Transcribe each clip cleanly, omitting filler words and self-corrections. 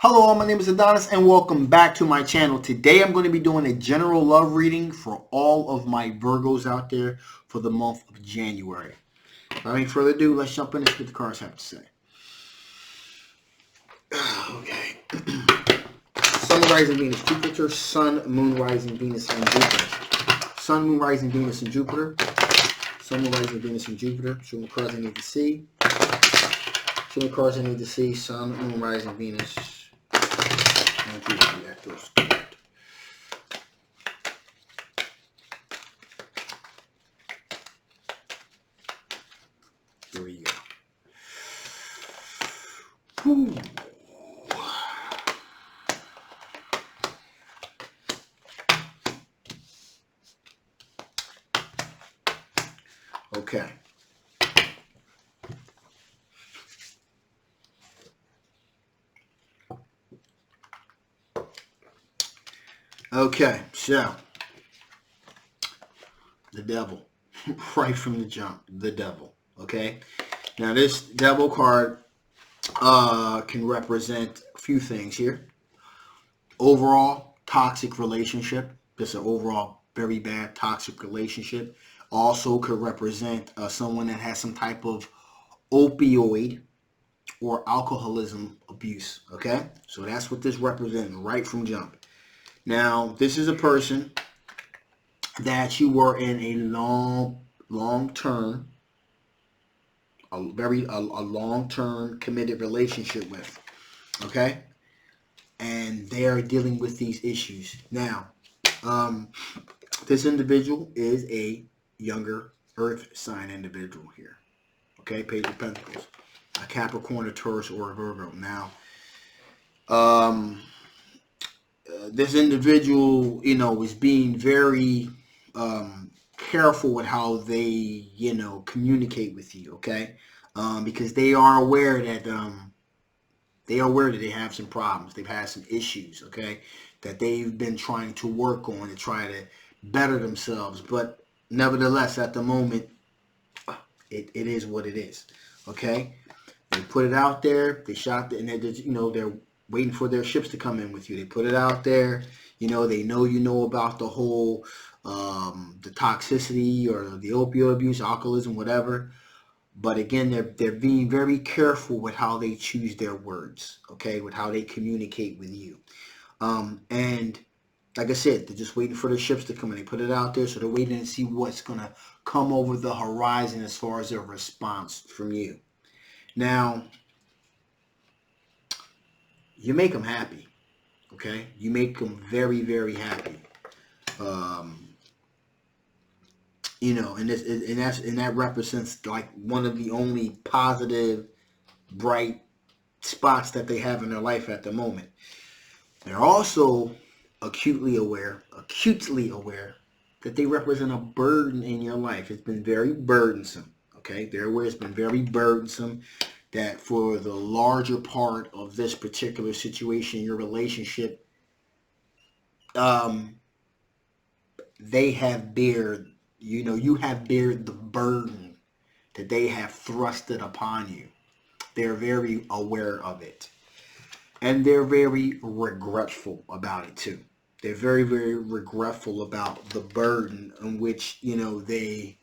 Hello all, my name is Adonis and welcome back to my channel. Today I'm going to be doing a general love reading for all of my Virgos out there for the month of January. Without any further ado, let's jump in and see what the cards have to say. Okay. Sun, rising Venus, Jupiter, Sun, Moon, rising Venus, and Jupiter. Sun, Moon, rising Venus, and Jupiter. Sun, Moon, rising Venus, and Jupiter. Show me cards I need to see. Show me cards I need to see. Sun, Moon, rising Venus. Here we go. Whew. Okay. Okay, so the devil, right from the jump, the devil. Okay, now this devil card can represent a few things here. Overall toxic relationship, just an overall very bad toxic relationship. Also could represent someone that has some type of opioid or alcoholism abuse. Okay, so that's what this represents right from jump. Now, this is a person that you were in a long-term committed relationship with, okay? And they are dealing with these issues. Now, this individual is a younger earth sign individual here, okay? Page of Pentacles, a Capricorn, a Taurus, or a Virgo. Now, this individual, is being very careful with how they, communicate with you, okay? Because they are aware that they have some problems. They've had some issues, okay, that they've been trying to work on to try to better themselves. But nevertheless, at the moment, it is what it is, okay? They put it out there. They shot it, and they're waiting for their ships to come in with you. They put it out there. They know about the whole the toxicity or the opioid abuse, alcoholism, whatever. But again, they're being very careful with how they choose their words, okay, with how they communicate with you. And like I said, they're just waiting for the ships to come in. They put it out there, so they're waiting to see what's going to come over the horizon as far as their response from you. Now, you make them happy, okay? You make them very, very happy. And that represents like one of the only positive, bright spots that they have in their life at the moment. They're also acutely aware that they represent a burden in your life. It's been very burdensome, okay? They're aware it's been very burdensome, that for the larger part of this particular situation, your relationship, they have bared, you have bared the burden that they have thrusted upon you. They're very aware of it. And they're very regretful about it too. They're very, very regretful about the burden in which, they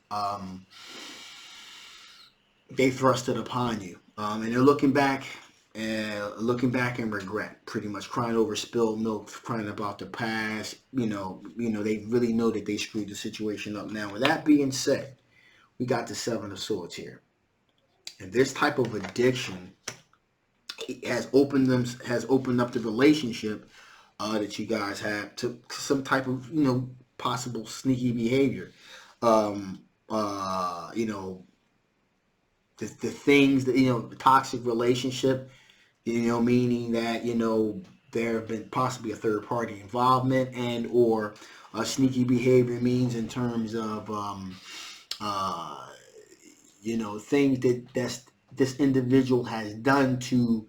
thrusted upon you. And they're looking back in regret, pretty much crying over spilled milk, crying about the past. They really know that they screwed the situation up. Now, with that being said, we got the Seven of Swords here, and this type of addiction has opened up the relationship that you guys have to some type of possible sneaky behavior. The things that, the toxic relationship, meaning that, there have been possibly a third party involvement and or sneaky behavior means in terms of, things that this individual has done to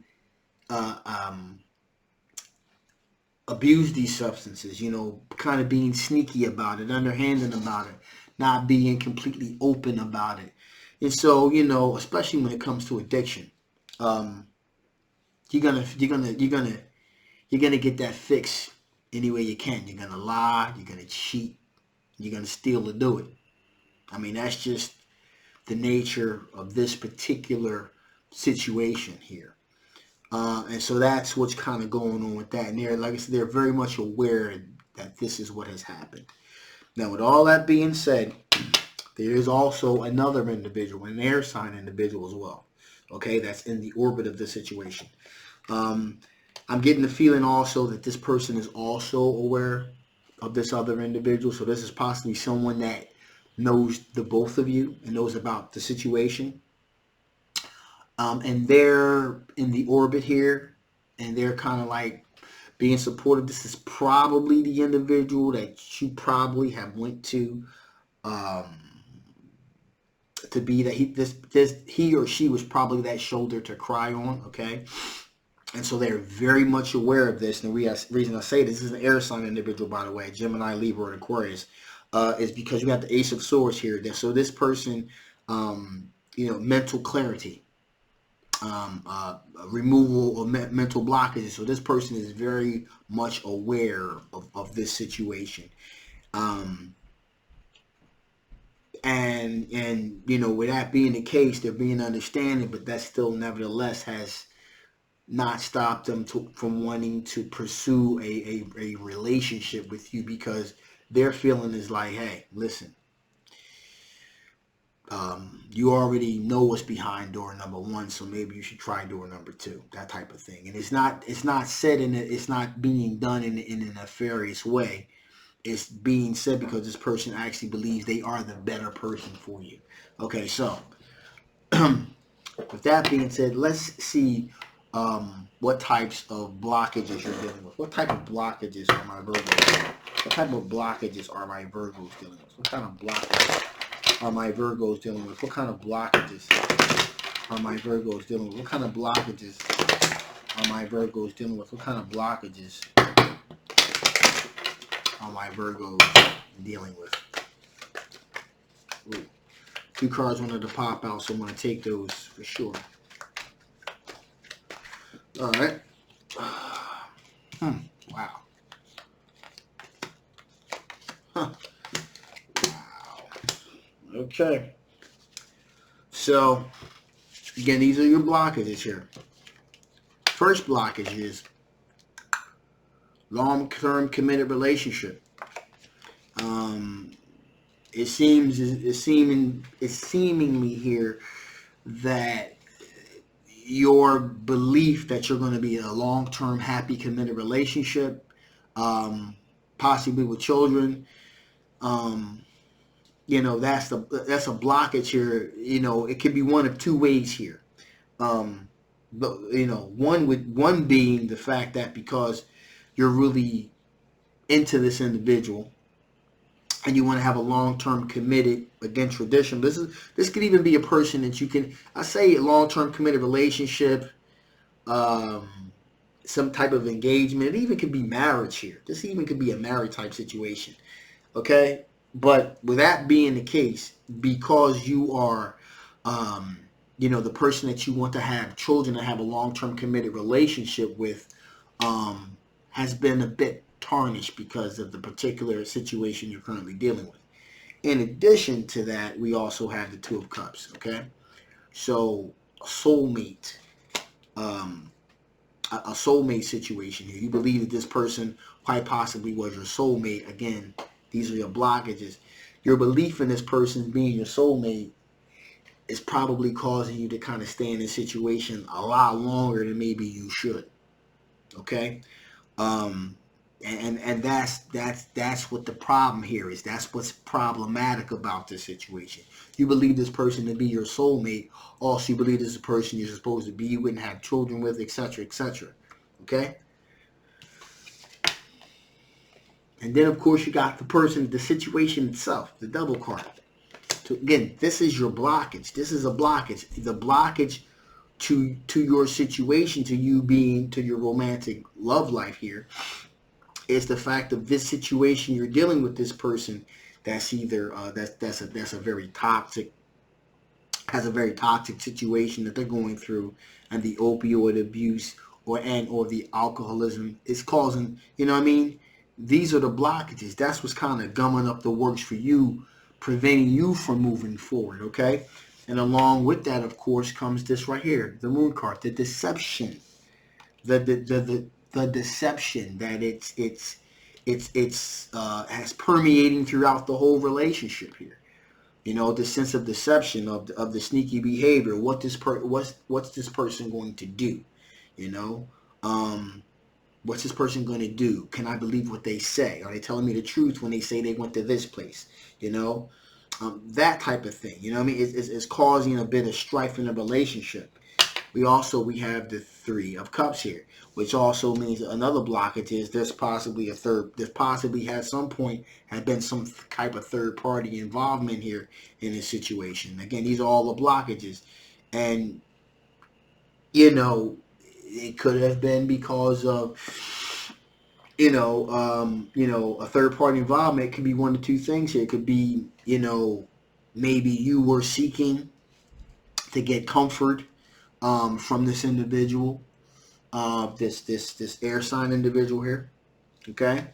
abuse these substances, kind of being sneaky about it, underhanded about it, not being completely open about it. And so, especially when it comes to addiction, you're gonna you're going to get that fix any way you can. You're going to lie, you're going to cheat, you're going to steal to do it. I mean, that's just the nature of this particular situation here. And so that's what's kind of going on with that. And they're, like I said, they're very much aware that this is what has happened. Now, with all that being said, there is also another individual, an air sign individual as well. Okay, that's in the orbit of the situation. I'm getting the feeling also that this person is also aware of this other individual. So this is possibly someone that knows the both of you and knows about the situation. And they're in the orbit here, and they're kind of like being supportive. This is probably the individual that you probably have went to be that he or she was probably that shoulder to cry on. Okay. And so they're very much aware of this. And the reason I say this is an air sign individual, by the way, Gemini, Libra, and Aquarius, is because you have the Ace of Swords here. So this person, mental clarity, removal of mental blockages. So this person is very much aware of this situation. And with that being the case, they're being understanding, but that still nevertheless has not stopped them from wanting to pursue a relationship with you, because their feeling is like, hey, listen, you already know what's behind door number one, so maybe you should try door number two, that type of thing. And it's not said it's not being done in a nefarious way. It's being said because this person actually believes they are the better person for you. Okay, so with that being said, let's see what types of blockages you're dealing with. What type of blockages are my Virgos? What type of blockages are my Virgos dealing with? What kind of blockages are my Virgos dealing with? What kind of blockages are my Virgos dealing with? What kind of blockages are my Virgos dealing with? What kind of blockages are my Virgos dealing with? Ooh. 2 cards wanted to pop out, so I'm going to take those for sure. All right. Wow. Huh. Wow. Okay. So, again, these are your blockages here. First blockage is long-term committed relationship. It's seemingly here that your belief that you're going to be in a long-term, happy, committed relationship, possibly with children, that's a blockage here. It could be one of two ways here. But one being the fact that because you're really into this individual and you want to have a long-term committed, again, tradition. This could even be a person that you can, I say, a long-term committed relationship, some type of engagement. It even could be marriage here. This even could be a married type situation. Okay? But with that being the case, because you are, the person that you want to have children and have a long-term committed relationship with, has been a bit tarnished because of the particular situation you're currently dealing with. In addition to that, we also have the Two of Cups, okay? So, a soulmate, a soulmate situation here. You believe that this person quite possibly was your soulmate. Again, these are your blockages. Your belief in this person being your soulmate is probably causing you to kind of stay in this situation a lot longer than maybe you should, okay? And that's what the problem here is. That's what's problematic about this situation. You believe this person to be your soulmate. Also, you believe this is a person you're supposed to be with and have children with, etc., etc. Okay? And then, of course, you got the situation itself, the double card. So, again, this is your blockage. This is a blockage. The blockage to your situation, to your romantic love life here, is the fact of this situation you're dealing with this person that's either that's a very toxic situation that they're going through, and the opioid abuse, or the alcoholism is causing, you know what I mean? These are the blockages. That's what's kind of gumming up the works for you, preventing you from moving forward, okay? And along with that, of course, comes this right here, the moon card, the deception. The deception that it's has permeating throughout the whole relationship here. You know, the sense of deception of the sneaky behavior. What's this person going to do? You know, what's this person going to do? Can I believe what they say? Are they telling me the truth when they say they went to this place? You know, that type of thing. You know what I mean? It's causing a bit of strife in the relationship. We have the Three of Cups here, which also means another blockage is there's possibly a third. There possibly at some point had been some type of third party involvement here in this situation. Again, these are all the blockages, and you know it could have been because of a third party involvement. It could be one of two things here. It could be maybe you were seeking to get comfort from this individual, this air sign individual here, okay,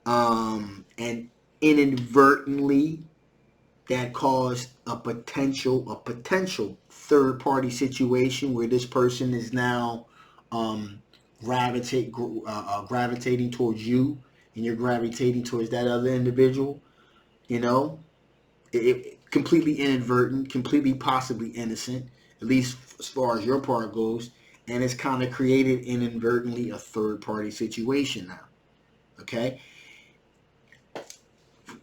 and inadvertently that caused a potential third party situation where this person is now um, gravitating towards you, and you're gravitating towards that other individual. You know, completely inadvertent, completely possibly innocent, at least as far as your part goes, and it's kind of created inadvertently a third party situation now. Okay,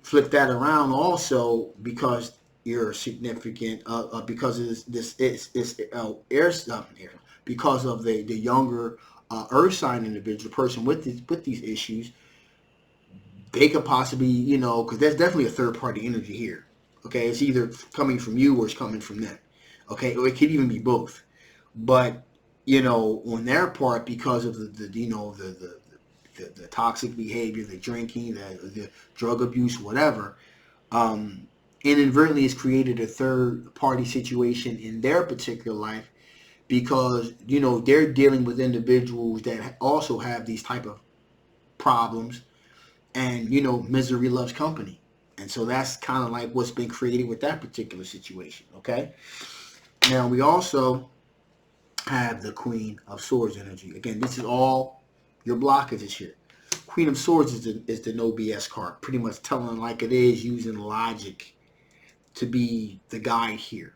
flip that around also because you're significant because of this air stuff here, because of the younger earth sign individual person with these issues. They could possibly, because there's definitely a third party energy here. Okay, it's either coming from you or it's coming from them. Okay, or it could even be both. But on their part, because of the toxic behavior, the drinking, the drug abuse, whatever, inadvertently has created a third party situation in their particular life because they're dealing with individuals that also have these type of problems, and misery loves company, and so that's kind of like what's been created with that particular situation. Okay, now we also have the Queen of Swords energy. Again, this is all your blockages here. Queen of Swords is the no BS card, pretty much telling like it is, using logic to be the guide here.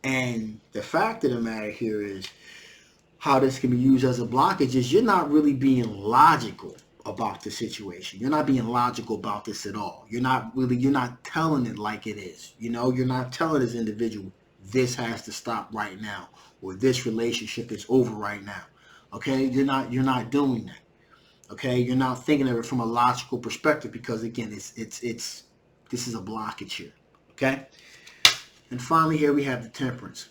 And the fact of the matter here is how this can be used as a blockage is you're not really being logical about the situation. You're not being logical about this at all. You're not telling it like it is. You're not telling this individual this has to stop right now, or this relationship is over right now. Okay? You're not doing that. Okay? You're not thinking of it from a logical perspective because again, it's this is a blockage here. Okay? And finally here we have the Temperance.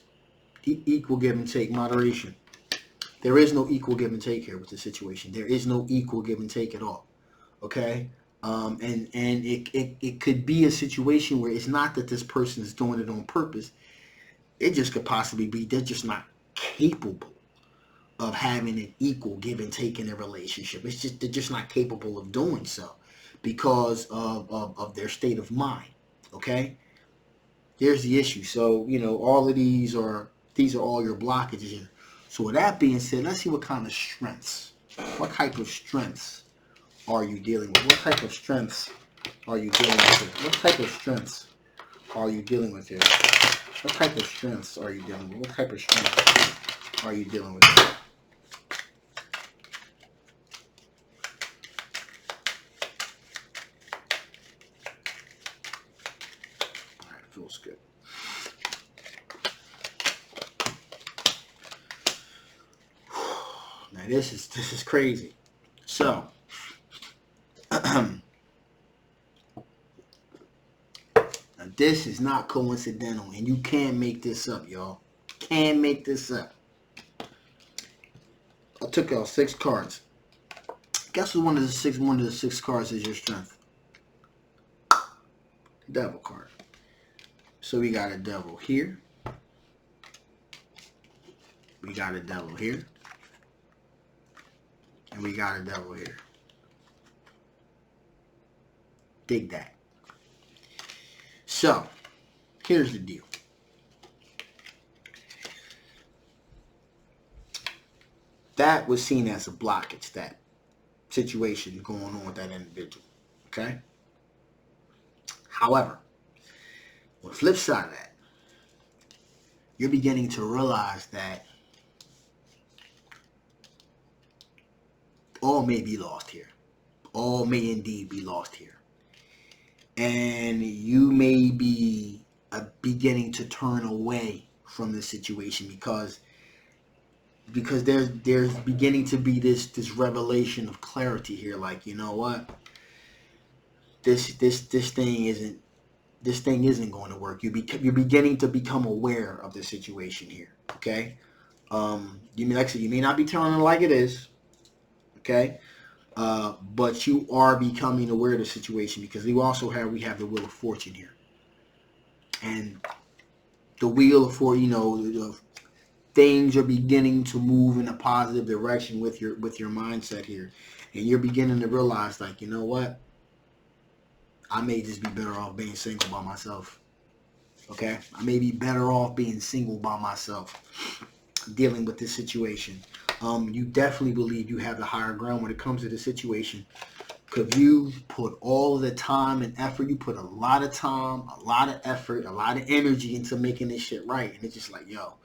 Equal give and take, moderation. There is no equal give and take here with the situation. There is no equal give and take at all. Okay? And it could be a situation where it's not that this person is doing it on purpose. It just could possibly be they're just not capable of having an equal give and take in a relationship. It's just they're just not capable of doing so because of their state of mind. Okay? Here's the issue. So, all of these are all your blockages here. So with that being said, let's see what kind of strengths. What type of strengths are you dealing with? What type of strengths are you dealing with here? What type of strengths are you dealing with here? What type of strengths are you dealing with? What type of strengths are you dealing with here? All right, feels good. Now this is crazy. So now this is not coincidental, and you can't make this up, y'all. Can't make this up. I took out 6 cards. Guess what one of the six cards is your strength? Devil card. So we got a devil here. We got a devil here. we got a devil here. Dig that. So, here's the deal. That was seen as a blockage, that situation going on with that individual. Okay? However, on the flip side of that, you're beginning to realize that all may be lost here. All may indeed be lost here. And you may be beginning to turn away from this situation because there's beginning to be this revelation of clarity here. Like, you know what? This thing isn't going to work. You're beginning to become aware of the situation here. Okay. You may not be telling it like it is. Okay. But you are becoming aware of the situation because we have the Wheel of Fortune here, and the Wheel of Fortune, things are beginning to move in a positive direction with your mindset here, and you're beginning to realize, like, you know what, I may just be better off being single by myself. Okay, I may be better off being single by myself, dealing with this situation. You definitely believe you have the higher ground when it comes to the situation. Because you put all the time and effort, you put a lot of time, a lot of effort, a lot of energy into making this shit right. And it's just like, yo,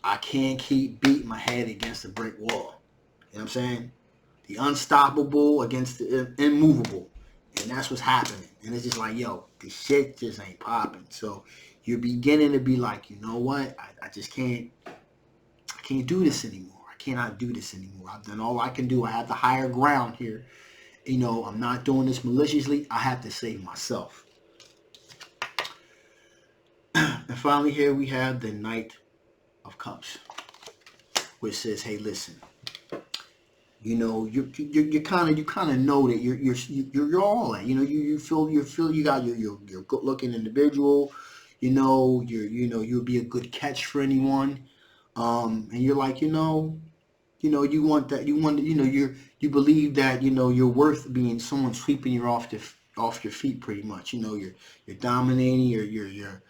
I can't keep beating my head against a brick wall. You know what I'm saying? The unstoppable against the immovable. And that's what's happening. And it's just like, yo, this shit just ain't popping. So you're beginning to be like, you know what? I just can't do this anymore. I cannot do this anymore. I've done all I can do. I have the higher ground here. I'm not doing this maliciously. I have to save myself. And finally, here we have the Knight of Cups, which says, "Hey, listen. You kind of know that you're all that. You feel you got your good looking individual. You'll be a good catch for anyone. And you're like, you want that. You believe that you're worth being someone sweeping you off your feet, pretty much. You're dominating. You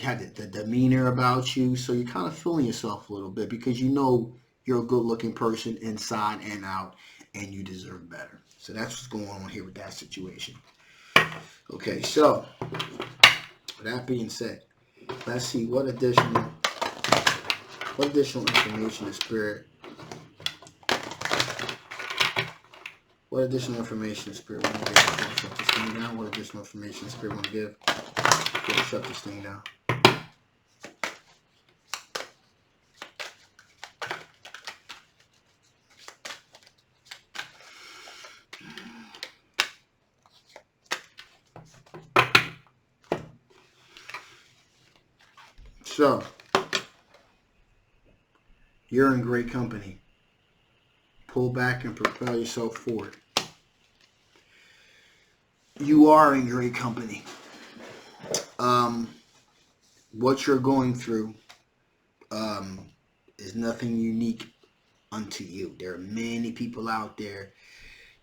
have the demeanor about you, so you're kind of feeling yourself a little bit because you're a good-looking person inside and out, and you deserve better. So that's what's going on here with that situation. Okay, so with that being said, let's see what additional information the Spirit. What additional information the Spirit want to give? Shut this thing down. What additional information the Spirit want to give? Shut this thing down. So, you're in great company. Pull back and propel yourself forward. You are in great company. What you're going through is nothing unique unto you. There are many people out there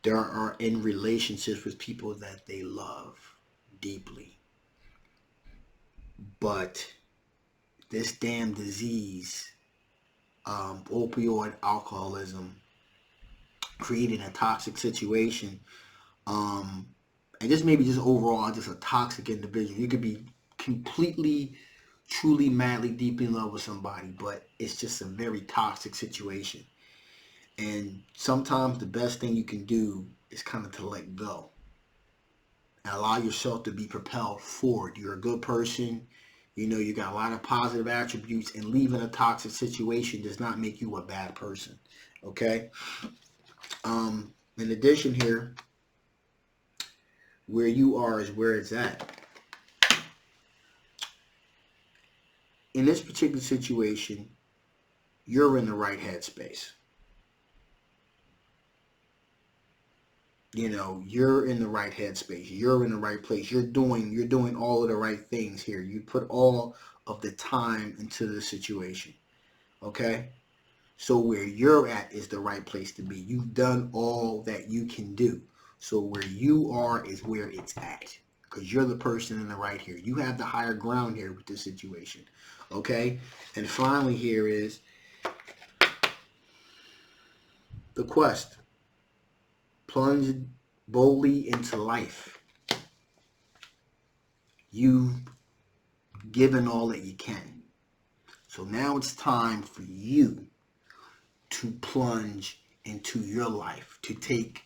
that are in relationships with people that they love deeply. But this damn disease, opioid alcoholism, creating a toxic situation, and just maybe just overall just a toxic individual. You could be completely, truly, madly, deeply in love with somebody, but it's just a very toxic situation. And sometimes the best thing you can do is kind of to let go and allow yourself to be propelled forward. You're a good person. You got a lot of positive attributes, and leaving a toxic situation does not make you a bad person. Okay? In addition here, where you are is where it's at. In this particular situation, you're in the right headspace. You're in the right headspace. You're in the right place. You're doing all of the right things here. You put all of the time into the situation. Okay? So where you're at is the right place to be. You've done all that you can do. So where you are is where it's at. Because you're the person in the right here. You have the higher ground here with this situation. Okay? And finally here is the quest. Plunge boldly into life. You've given all that you can. So now it's time for you to plunge into your life, to take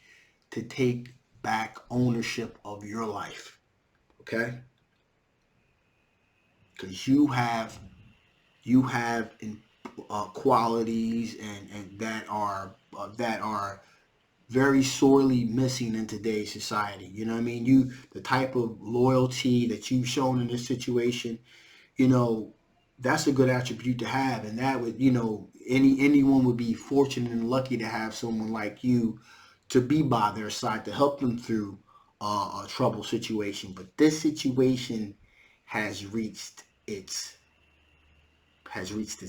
back ownership of your life. Okay? Because you have qualities and that are very sorely missing in today's society. You know what I mean? The type of loyalty that you've shown in this situation, you know, that's a good attribute to have, and that would, anyone would be fortunate and lucky to have someone like you to be by their side to help them through a trouble situation. But this situation has reached its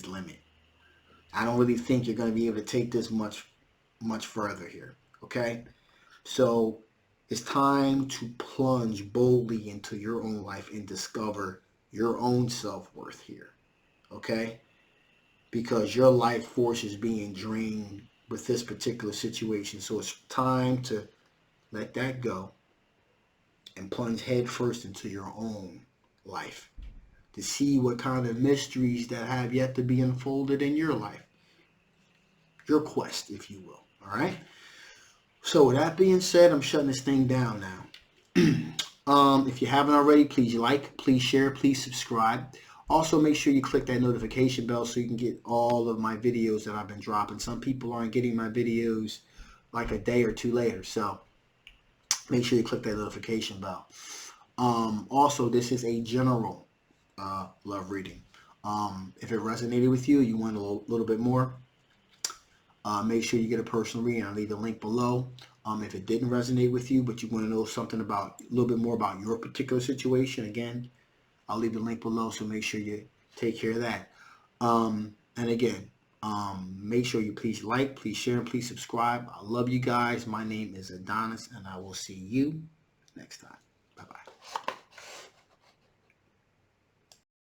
limit. I don't really think you're going to be able to take this much further here. Okay, so it's time to plunge boldly into your own life and discover your own self-worth here. Okay, because your life force is being drained with this particular situation. So it's time to let that go and plunge headfirst into your own life to see what kind of mysteries that have yet to be unfolded in your life. Your quest, if you will. All right. So with that being said, I'm shutting this thing down now. If you haven't already, please like, please share, please subscribe. Also, make sure you click that notification bell so you can get all of my videos that I've been dropping. Some people aren't getting my videos like a day or two later, so make sure you click that notification bell. Also, this is a general love reading. If it resonated with you, you want a little bit more, make sure you get a personal reading. I'll leave the link below. If it didn't resonate with you, but you want to know something about a little bit more about your particular situation, again, I'll leave the link below. So make sure you take care of that. And again, make sure you please like, please share, and please subscribe. I love you guys. My name is Adonis, and I will see you next time. Bye-bye.